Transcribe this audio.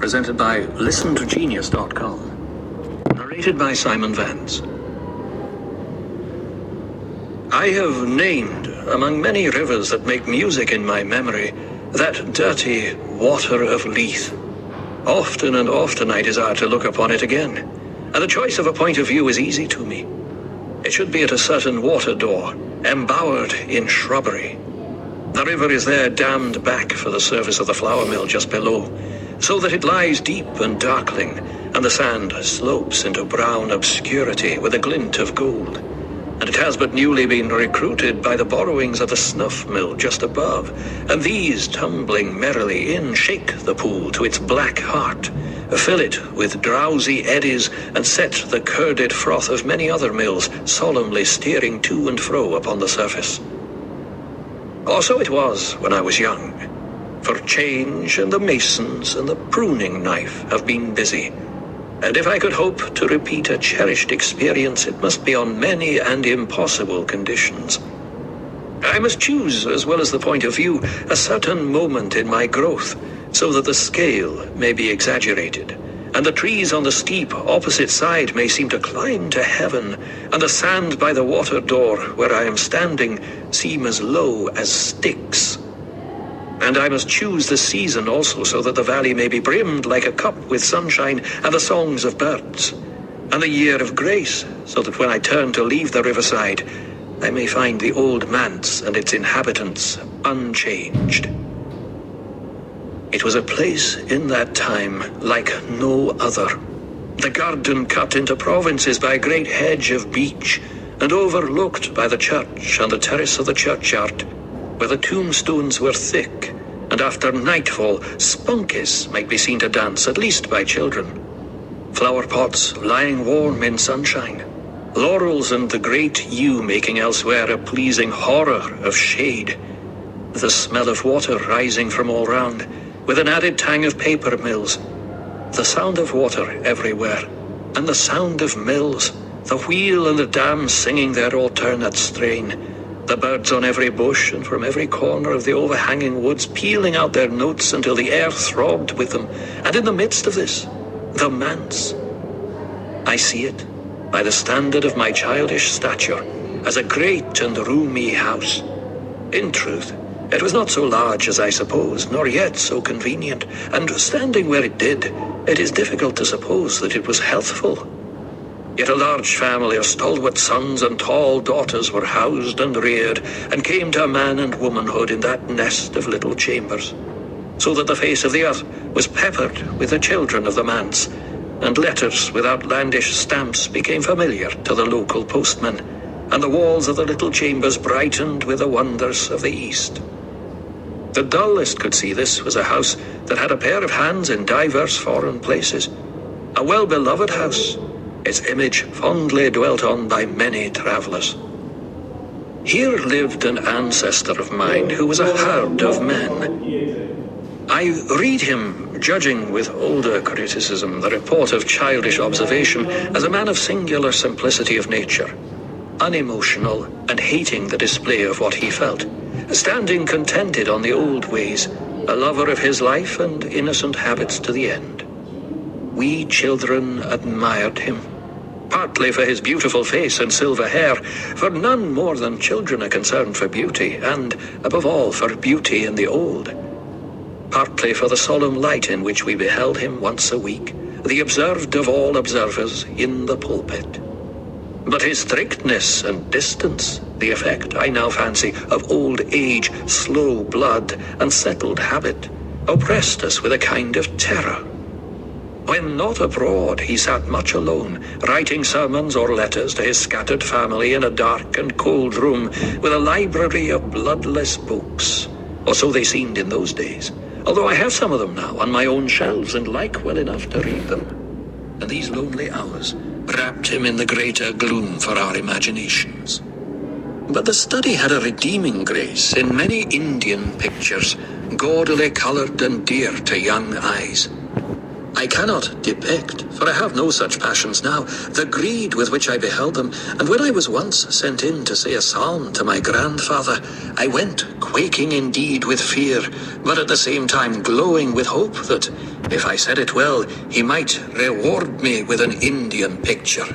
presented by ListenToGenius.com. Narrated by Simon Vance. I have named, among many rivers that make music in my memory, that dirty water of Leith. Often and often I desire to look upon it again, and the choice of a point of view is easy to me. It should be at a certain water door, embowered in shrubbery. The river is there dammed back for the service of the flour mill just below, so that it lies deep and darkling, and the sand slopes into brown obscurity with a glint of gold. And it has but newly been recruited by the borrowings of the snuff mill just above, and these, tumbling merrily in, shake the pool to its black heart, fill it with drowsy eddies, and set the curded froth of many other mills solemnly steering to and fro upon the surface. Or so it was when I was young, for change and the masons and the pruning knife have been busy, and if I could hope to repeat a cherished experience, it must be on many and impossible conditions. I must choose, as well as the point of view, a certain moment in my growth, so that the scale may be exaggerated, and the trees on the steep opposite side may seem to climb to heaven, and the sand by the water door where I am standing seem as low as Styx. And I must choose the season also, so that the valley may be brimmed like a cup with sunshine and the songs of birds, and the year of grace, so that when I turn to leave the riverside, I may find the old manse and its inhabitants unchanged. It was a place in that time like no other. The garden cut into provinces by a great hedge of beech, and overlooked by the church and the terrace of the churchyard, where the tombstones were thick, and after nightfall spunkies might be seen to dance, at least by children. Flower pots lying warm in sunshine, laurels and the great yew making elsewhere a pleasing horror of shade, the smell of water rising from all round, with an added tang of paper mills, the sound of water everywhere, and the sound of mills, the wheel and the dam singing their alternate strain, the birds on every bush and from every corner of the overhanging woods pealing out their notes until the air throbbed with them, and in the midst of this, the manse. I see it, by the standard of my childish stature, as a great and roomy house. In truth, it was not so large as I supposed, nor yet so convenient, and standing where it did, it is difficult to suppose that it was healthful. Yet a large family of stalwart sons and tall daughters were housed and reared, and came to man and womanhood in that nest of little chambers, so that the face of the earth was peppered with the children of the manse, and letters with outlandish stamps became familiar to the local postman, and the walls of the little chambers brightened with the wonders of the East. The dullest could see this was a house that had a pair of hands in diverse foreign places, a well-beloved house, its image fondly dwelt on by many travellers. Here lived an ancestor of mine who was a herd of men. I read him, judging with older criticism the report of childish observation, as a man of singular simplicity of nature, unemotional and hating the display of what he felt, standing contented on the old ways, a lover of his life and innocent habits to the end. We children admired him, partly for his beautiful face and silver hair, for none more than children are concerned for beauty, and, above all, for beauty in the old. Partly for the solemn light in which we beheld him once a week, the observed of all observers in the pulpit. But his strictness and distance, the effect, I now fancy, of old age, slow blood, and settled habit, oppressed us with a kind of terror. When not abroad, he sat much alone, writing sermons or letters to his scattered family in a dark and cold room with a library of bloodless books, or so they seemed in those days, although I have some of them now on my own shelves and like well enough to read them. And these lonely hours wrapped him in the greater gloom for our imaginations. But the study had a redeeming grace in many Indian pictures, gaudily coloured and dear to young eyes. I cannot depict, for I have no such passions now, the greed with which I beheld them, and when I was once sent in to say a psalm to my grandfather, I went quaking indeed with fear, but at the same time glowing with hope that, if I said it well, he might reward me with an Indian picture.